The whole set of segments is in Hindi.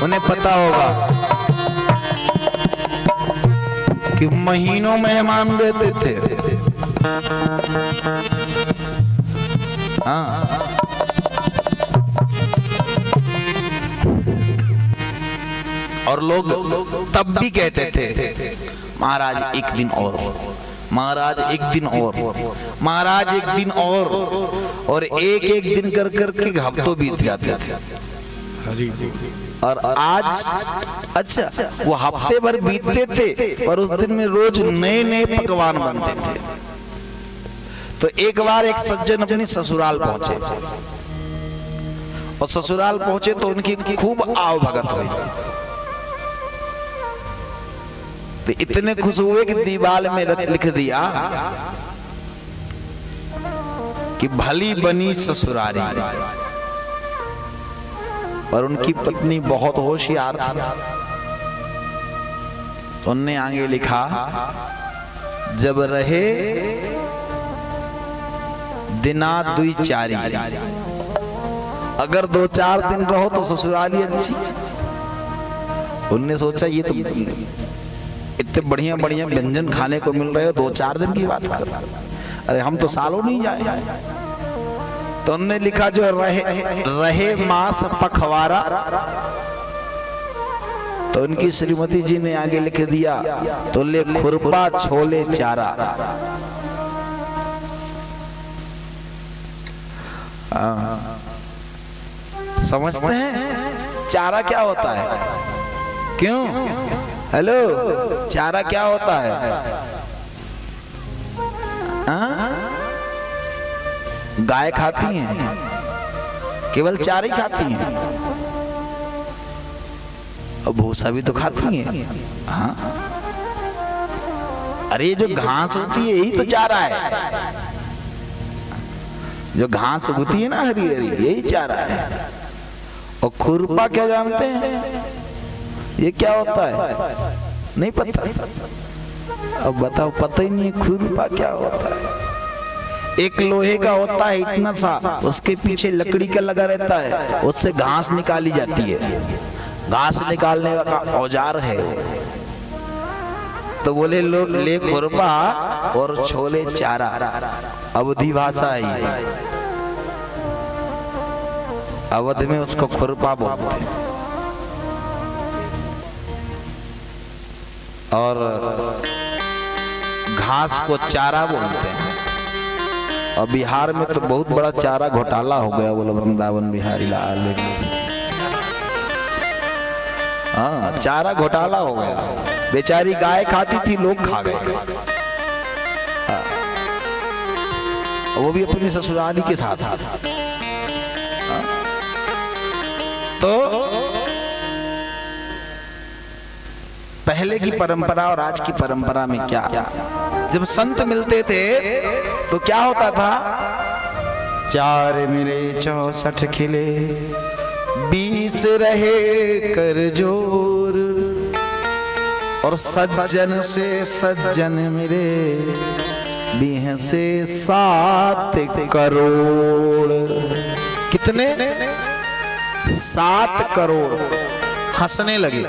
उन्हें पता होगा कि महीनों मेहमान रहते थे। हाँ, और लोग तब भी कहते थे महाराज एक दिन और, महाराज एक दिन और, महाराज एक दिन और एक एक दिन कर करके हफ्तों बीत जाते थे। और आज अच्छा वो हफ्ते भर बीतते थे पर उस दिन में रोज नए नए पकवान बनते थे। तो एक बार एक सज्जन अपने ससुराल पहुंचे और ससुराल पहुंचे तो उनकी खूब आव भगत हुई। तो इतने खुश हुए कि दीवार में लिख दिया कि भली बनी ससुरारी। पर उनकी पत्नी बहुत होशियार थी, तो उनने आगे लिखा जब रहे दिना दुई चारी, अगर 2-4 दिन रहो तो ससुराली अच्छी। उनने सोचा ये तो इतने बढ़िया बढ़िया व्यंजन खाने को मिल रहे हो, 2-4 दिन की बात कर, अरे हम तो सालों नहीं जाए। तो उन्होंने लिखा जो रहे मास पखवारा। तो उनकी श्रीमती जी ने आगे लिख दिया तो ले खुरपा छोले चारा। समझते हैं चारा क्या होता है? क्यों? हेलो, चारा क्या होता है? गाय खाती हैं, केवल चारा ही खाती हैं, और भूसा भी तो खाती हैं। हाँ, अरे जो घास होती है यही तो चारा है। जो घास उगती है ना हरी हरी, यही चारा है। और खुरपा क्या जानते हैं? ये क्या होता है? नहीं पता? अब बताओ, पता ही नहीं है खुरपा क्या होता है। एक लोहे का होता है इतना सा, उसके पीछे लकड़ी का लगा रहता है, उससे घास निकाली जाती है। घास निकालने का औजार है। तो बोले लोग ले खुरपा और छोले चारा, अवधी भाषा है। अवध में उसको खुरपा बोलते हैं। और घास को चारा बोलते हैं। और बिहार में तो बहुत बड़ा चारा घोटाला हो गया, बोलो वृंदावन बिहारी लाल। हाँ, चारा घोटाला हो गया। बेचारी गाय खाती थी, लोग खा गए। हाँ, वो भी अपनी ससुराली के साथ। हाँ, तो पहले की परंपरा और आज की परंपरा में क्या? जब संत मिलते थे तो क्या होता था? 4 मिले 64 खिले, 20 रहे कर जोर, और सज्जन से सज्जन मिले 20 से 7 करोड़। कितने? 7 करोड़। हंसने लगे।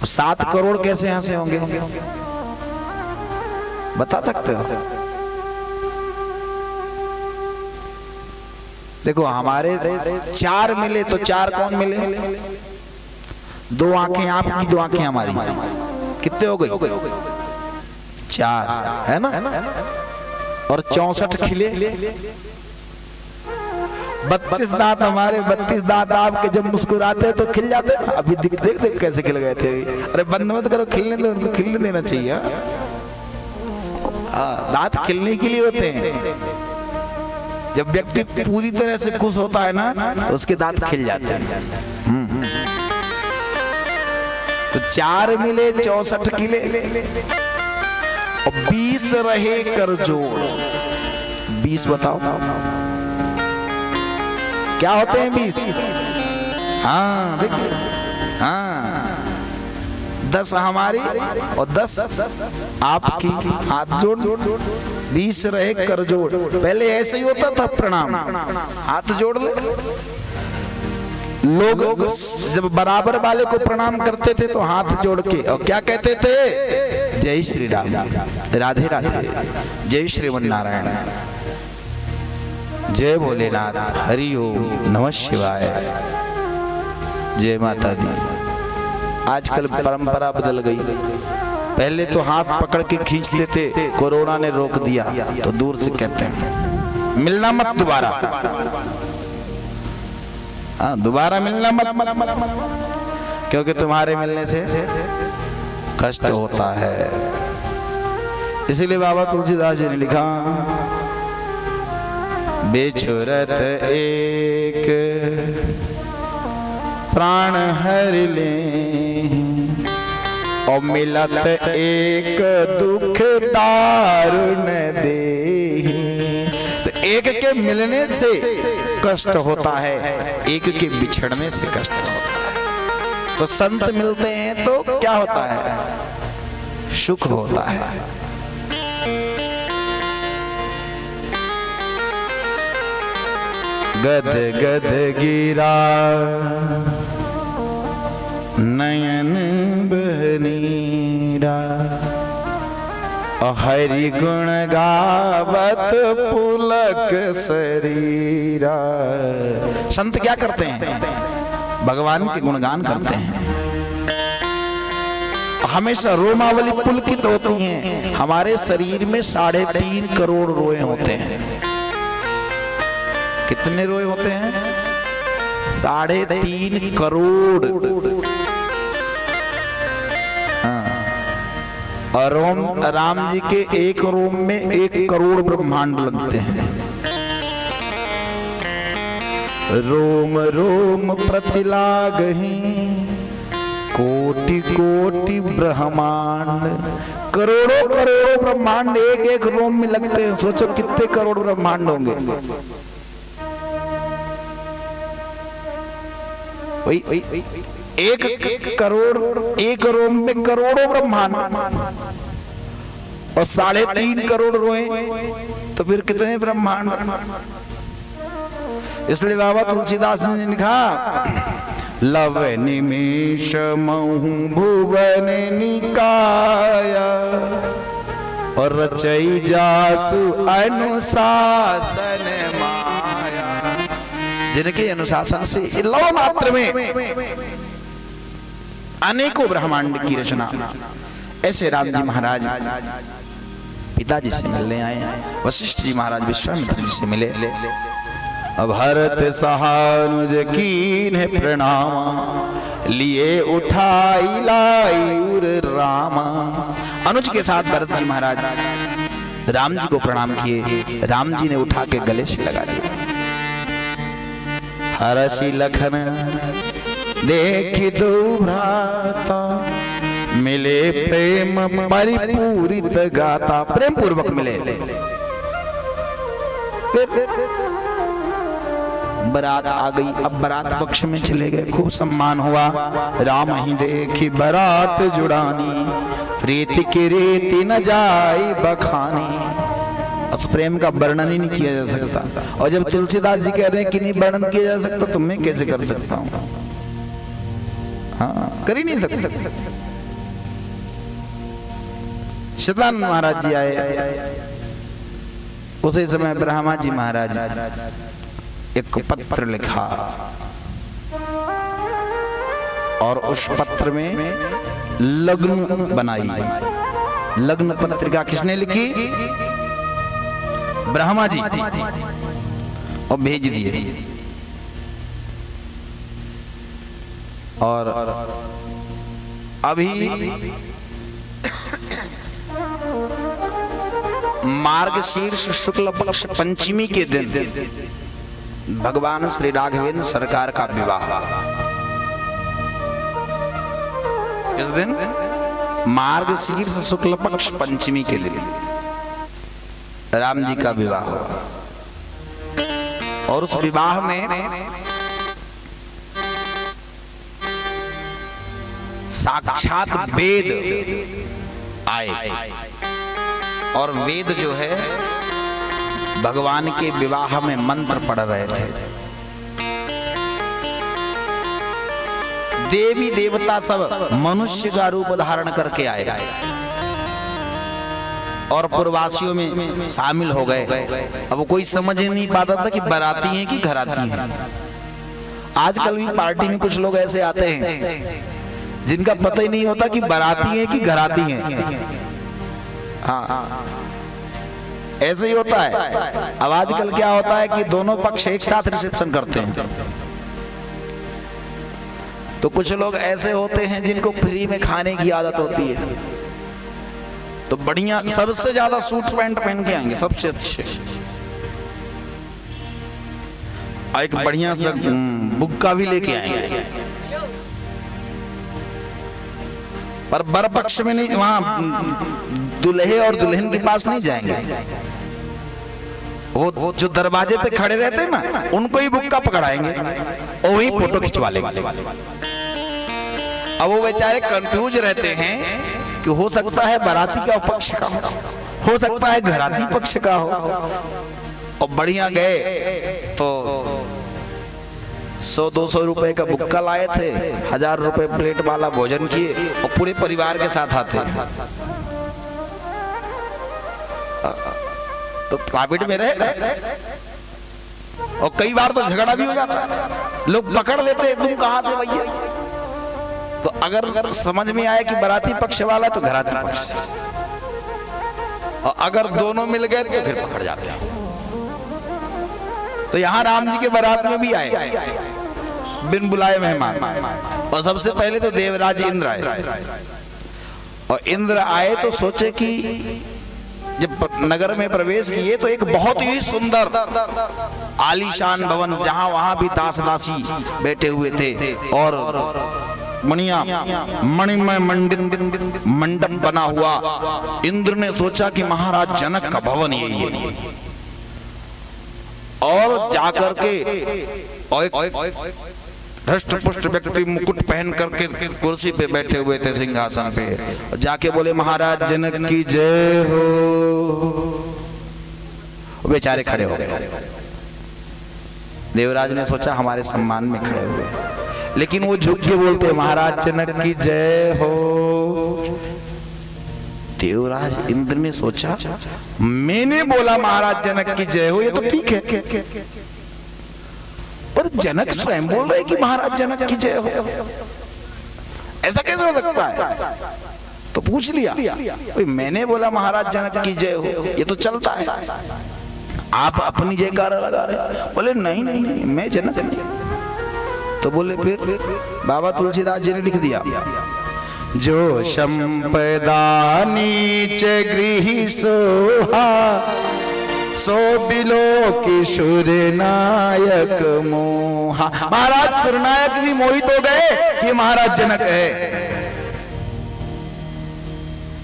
तो 7 करोड़ कैसे हंसे होंगे? बता सकते हो? देखो, हमारे 4 मिले तो 4 कौन मिले? 2 आंखें आपकी, 2 आंखें हमारी, कितने हो गए? 4 है ना? और 64 खिले, 32 दांत हमारे, 32 दांत आपके। जब मुस्कुराते तो खिल जाते। अभी देख देख कैसे खिल गए थे। अरे बंद मत करो, खिलने दो, उनको खिलने देना चाहिए। दांत खिलने के लिए होते हैं। जब व्यक्ति पूरी तरह से खुश होता है ना, तो उसके दांत खिल जाते हैं। तो 4 मिले 64 खिले, और 20 रहे कर जोड़। 20 बताओ क्या होते हैं? 20। हाँ देखो, हाँ 10 हमारी और 10 आपकी। हाथ जोड़। बीस रहे कर जोड़। पहले ऐसे ही होता था प्रणाम, हाथ जोड़ ले। लोग जब बराबर वाले को प्रणाम करते थे तो हाथ जोड़ के, और क्या कहते थे? जय श्री राम, राधे राधे, जय श्रीमन नारायण, जय भोलेनाथ, हरि ओम, नमः शिवाय, जय माता दी। आजकल परंपरा बदल गई। पहले तो हाथ पकड़ के खींचते थे, कोरोना ने रोक दिया तो दूर से कहते हैं मिलना मत दोबारा, दोबारा मिलना मत, क्योंकि तुम्हारे मिलने से कष्ट होता है। इसीलिए बाबा तुलसीदास जी ने लिखा, बेछुरत एक प्राण हर ले, और मिलत एक दुख दारुण दे। तो एक के मिलने से कष्ट होता है, एक के बिछड़ने से कष्ट होता है। तो संत मिलते हैं तो क्या होता है? सुख होता है। गद गद गिरा नयन बहनीरा, हरि गुण गावत पुलक शरीरा। संत क्या करते हैं? भगवान के गुणगान करते हैं। हमेशा रोमावली पुलकित होती हैं। हमारे शरीर में 3.5 करोड़ रोए होते हैं। कितने रोए होते हैं? 3.5 करोड़। और राम जी के एक रोम में 1 करोड़ ब्रह्मांड लगते हैं। रोम रोम प्रतिलागहि कोटि कोटि ब्रह्मांड। करोड़ों करोड़ों ब्रह्मांड एक एक रोम में लगते हैं। सोचो कितने करोड़ ब्रह्मांड होंगे। एक करोड़, एक रोम में करोड़ों ब्रह्मांड, और 3.5 करोड़ रोए तो फिर कितने ब्रह्मांड? इसलिए बाबा तुलसीदास ने लिखा, लव निमेष महु भुवन निकाया, और रचई जासु अनुशासन माया। जिनके अनुशासन से लव मात्र में अनेकों ब्रह्मांड की रचना। ऐसे राम जी महाराज पिताजी से मिलने आए। वशिष्ठ जी महाराज विश्वामित्र जी से मिले। भरत सहानुज कीन्ह प्रणाम, लिए उठाई लाई उर रामा। अनुज के साथ भरत जी महाराज राम जी को प्रणाम किए। राम जी ने उठा के गले से लगा दिया। हरसी लखन देखि दो भ्राता, मिले प्रेम परिपूरित गाता। प्रेम पूर्वक मिले। बारात आ गई। अब बारात पक्ष में चले गए। खूब सम्मान हुआ। राम ही देखी बारात जुड़ानी, प्रीति की रीति न जाई बखानी। उस प्रेम का वर्णन ही नहीं किया जा सकता। और जब तुलसीदास जी कह रहे हैं कि नहीं वर्णन किया जा सकता, तो मैं कैसे कर सकता हूं? हाँ, कर ही नहीं सकता। शतानंद महाराज जी आए। उसी समय ब्रह्मा जी महाराज एक पत्र लिखा, और उस पत्र में लग्न बनाई। लग्न पत्रिका किसने लिखी? ब्रह्मा जी, और भेज दिए। और अभी मार्गशीर्ष शुक्ल पक्ष पंचमी के दिन भगवान श्री राघवेंद्र सरकार का विवाह। इस दिन मार्गशीर्ष शुक्ल पक्ष पंचमी के दिन राम जी का विवाह हुआ। और उस विवाह में साक्षात वेद आए और वेद जो है भगवान के विवाह में मंत्र पढ़ रहे थे। देवी देवता सब मनुष्य का रूप धारण करके आए और पूर्ववासियों में शामिल हो गए। अब कोई समझ ही नहीं पाता था कि बाराती हैं कि घराती हैं। आजकल भी पार्टी में कुछ लोग ऐसे आते हैं जिनका पता ही नहीं होता कि बाराती हैं कि घराती हैं। हाँ, ऐसे ही होता है। अब आजकल क्या होता है कि दोनों पक्ष एक साथ रिसेप्शन करते हैं। तो कुछ लोग ऐसे होते हैं जिनको फ्री में खाने की आदत होती है, तो बढ़िया सबसे ज्यादा सूट पैंट पहन के आएंगे, सबसे अच्छे, और एक बढ़िया सा बुक्का भी लेके आएंगे। पर बर पक्ष में नहीं, वहां दुल्हे और दुल्हन के पास नहीं जाएंगे। वो जो दरवाजे पे खड़े रहते हैं ना, उनको ही बुक्का पकड़ाएंगे और वही फोटो खिंचवा लेंगे। अब वो बेचारे कंफ्यूज रहते हैं कि हो सकता है बाराती का पक्ष का हो सकता है घराती पक्ष का हो। और बढ़िया गए तो 100-200 रुपए का बुक्का लाए थे, 1000 रुपए प्लेट वाला भोजन किए और पूरे परिवार के साथ आते। तो प्रॉफिट में रहे। और कई बार तो झगड़ा भी हो जाता, लोग पकड़ लेते तुम कहां से भैया। तो अगर समझ में आए कि बाराती पक्ष वाला तो घराती पक्ष, और अगर दोनों मिल गए तो फिर पकड़ जाते हैं। तो यहां राम जी के बारात में भी आए बिन बुलाए मेहमान, और सबसे पहले तो देवराज इंद्र आए। और इंद्र आए तो सोचे कि जब नगर में प्रवेश किए तो एक बहुत ही सुंदर आलीशान भवन, जहां वहां भी दास दासी बैठे हुए थे और मणिया मणिमय मंडप बना हुआ। इंद्र ने सोचा कि महाराज जनक का भवन यही है, और जाकर के धष्ट पुष्ट व्यक्ति मुकुट पहन करके कुर्सी पे बैठे हुए थे, सिंहासन पे, जाके बोले महाराज जनक की जय हो। बेचारे खड़े हो गए। देवराज ने सोचा हमारे सम्मान में खड़े हुए, लेकिन वो झुक के बोलते महाराज जनक की जय हो। देवराज इंद्र ने सोचा मैंने बोला महाराज जनक की जय हो, ये तो ठीक है, पर जनक स्वयं बोल रहे कि महाराज जनक की जय हो, ऐसा कैसे हो सकता है। तो पूछ लिया मैंने बोला महाराज जनक की जय हो, ये तो चलता है, आप अपनी जयकारा लगा रहे। बोले नहीं नहीं नहीं, मैं जनक नहीं। तो बोले फिर बाबा तुलसीदास जी ने लिख दिया, जो संपदा नीच गृह सोहा, सो बिलो की सुर नायक मोहा। महाराज सुरनायक भी मोहित हो गए कि महाराज जनक है।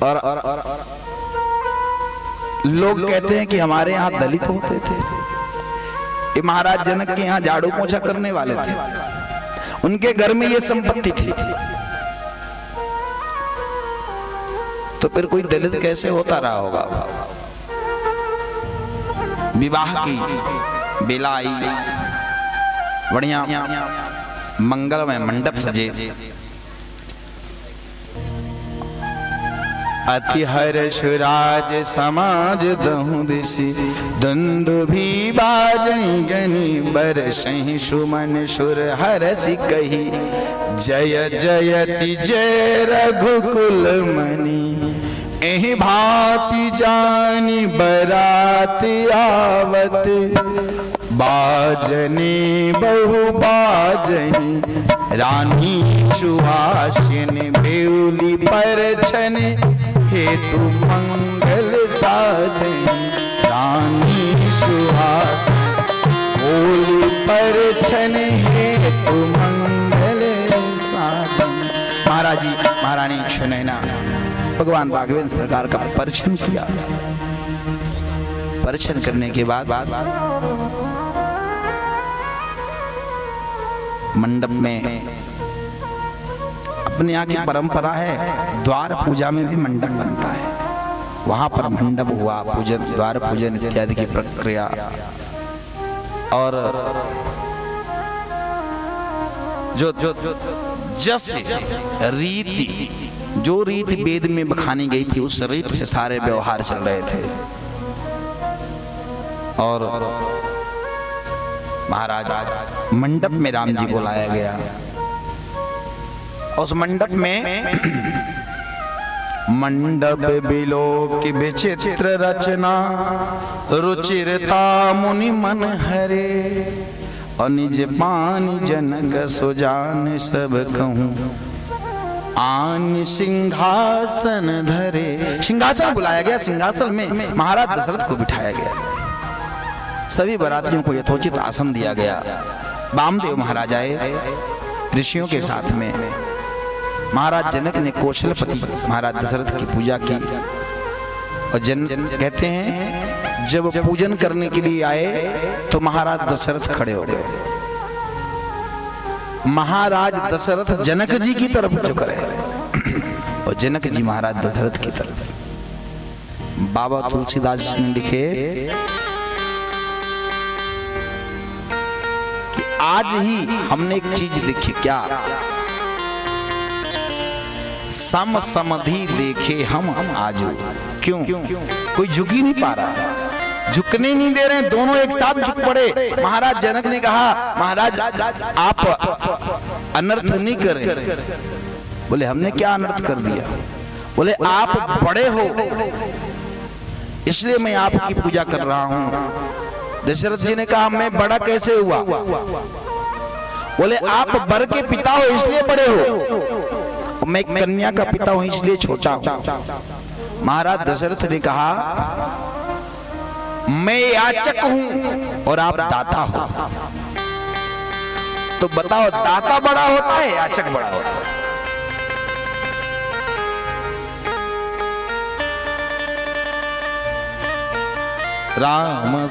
और लोग कहते हैं कि हमारे यहाँ दलित होते थे, ये महाराज जनक के यहाँ झाड़ू पोछा करने वाले थे, उनके घर में ये संपत्ति थी। तो फिर कोई दलित कैसे होता रहा होगा। विवाह की बेला आई, बढ़िया मंगलमय मंडप सजे, अति हर्ष राज समाज दहु दिशि, दुंदुभि बाजहि गनि बरसहि सुमन सुर हरसि कहि, जय जयति जय रघुकुल मणि, एहि भांति जानी बरात आवत, बाजने बहु बाजहि रानी सुहासिन, बेउली परछन हेतु मंगल साजहि, रानी सुहासिन बेउली परछन हेतु मंगल साजहि। महाराज जी महारानी सुनैना भगवान राघवेंद्र सरकार का परिछन किया। परिछन करने के बाद मंडप में अपने यहाँ की परंपरा है, द्वार पूजा में भी मंडप बनता है। वहां पर मंडप हुआ, पूजन, द्वार पूजन इत्यादि की प्रक्रिया। और जो जस रीति, जो रीति वेद में बखानी गई थी, उस रीति से सारे व्यवहार चल रहे थे। और महाराज मंडप में राम जी को लाया गया। उस मंडप में मंडप बिलो की विचित्र रचना, रुचिरता मुनि मन हरे, अनिज पानी जनक सुजान सब कहूं, आन सिंहासन धरे। सिंहासन बुलाया गया, सिंहासन में महाराज दशरथ को बिठाया गया। सभी बरातियों को यथोचित आसन दिया गया। वामदेव महाराज आए ऋषियों के साथ में। महाराज जनक ने कौशलपति महाराज दशरथ की पूजा की। और कहते हैं जब पूजन करने के लिए आए तो महाराज दशरथ खड़े हो गए। महाराज दशरथ जनक जी की तरफ झुक रहे और जनक जी महाराज दशरथ की तरफ। बाबा तुलसीदास जी ने लिखे कि आज ही हमने एक चीज देखी, क्या? सम समधि देखे हम आज। क्यों? कोई झुक ही नहीं पा रहा, झुकने नहीं दे रहे, दोनों एक साथ झुक पड़े। महाराज जनक ने कहा महाराज आप अनर्थ नहीं करें। बोले हमने क्या अनर्थ कर दिया? बोले आप बड़े हो इसलिए मैं आपकी पूजा कर रहा हूं। दशरथ जी ने कहा मैं बड़ा कैसे हुआ? बोले आप वर के पिता हो इसलिए बड़े हो, मैं कन्या का पिता हूं इसलिए छोटा हूं। महाराज दशरथ ने कहा मैं याचक हूं और आप दाता हो, तो बताओ दाता बड़ा होता है याचक बड़ा होता है? राम